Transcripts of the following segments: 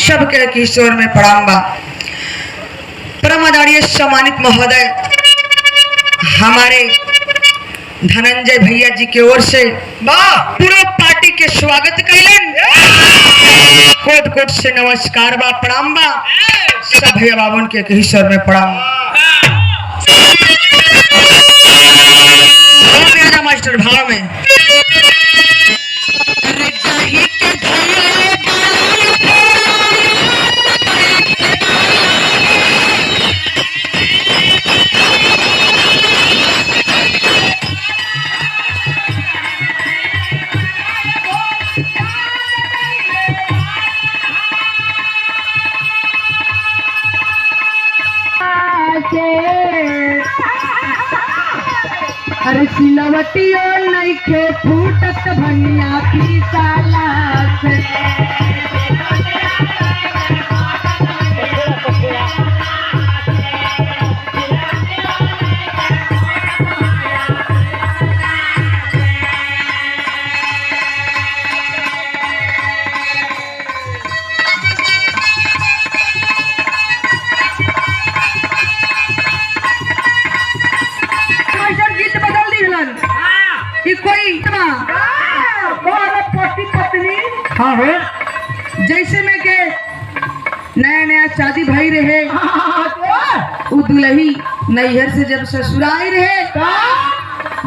सबके किशोर में प्रणाम बा। परम आदरणीय सम्मानित महोदय हमारे धनंजय भैया जी की ओर से पूरा पार्टी के स्वागत कैलन। कोट कोट से नमस्कार बा, प्रणाम बा। सब भैया बाबन के किशोर में प्रणाम। मास्टर भाव में अरे सिलवटियो नइखे फूटत भनिया की साला से। कोई पति पत्नी हाँ हो जैसे में के नया नया शादी भाई रहे उ दुल्ही नैहर से जब ससुराई रहे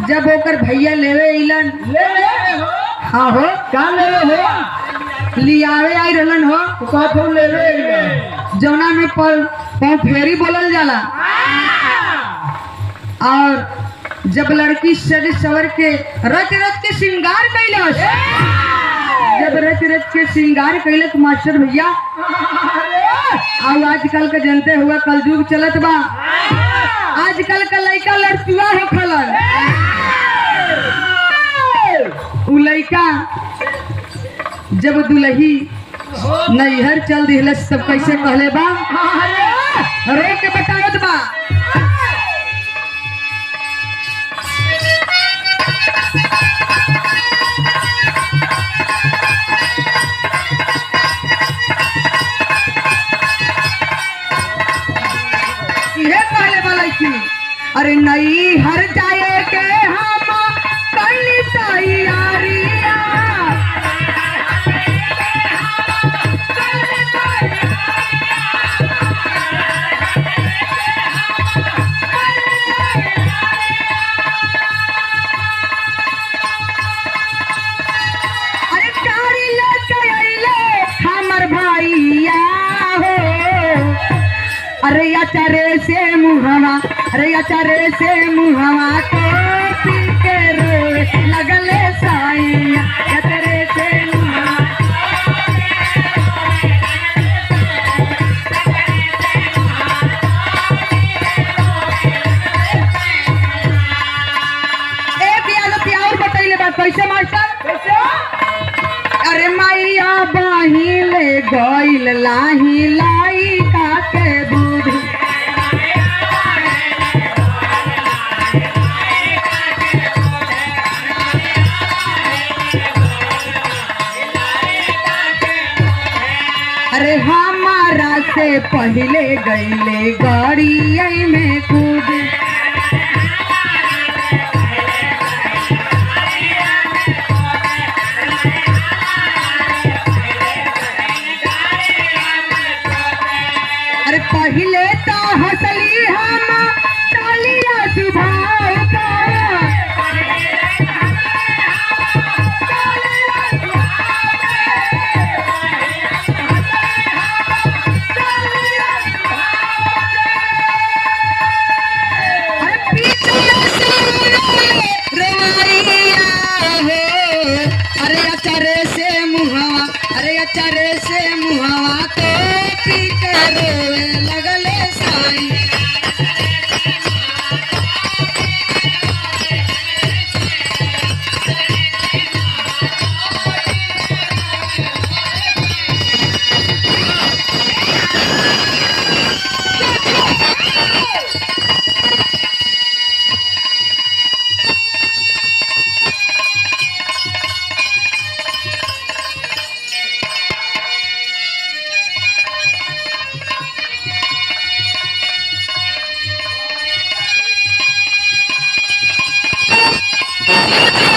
जब ओकर भैया लेवे इलन हाँ हो का लेवे हो लियावे आई रहलन हो का लेवे जौना में पर फेरी बोलल जाला। और जब लड़की सज सवर के रच रच के श्रृंगार कैलस जब रच रच के श्रृंगार कैलस मास्टर भैया और आजकल के जनते हुआ कल युग चलत बा। आजकल का लड़का लड़किया हो खलन उ लड़का जब दुल्ही नैहर चल दिलस तब कैसे कहले बा रो के बतावत बा। अरे नई हर जाए के हम कई तैयारियां अरे गाड़ी लेके अइले हमर भैया हो। अरे अचारे से मुहवा अरे अचारे से मुहवा को पी के रोए लगले साइया अचारे से मुहवा एक याद प्यार बतैले बात कैसे मास्टर अरे मैया बाही ले गइल लाही लाई का के दूध अरे हमारा से पहले गईले गाड़ी में कूद अरे पहले तो हंसली हम तालिया सुभाव का हाँ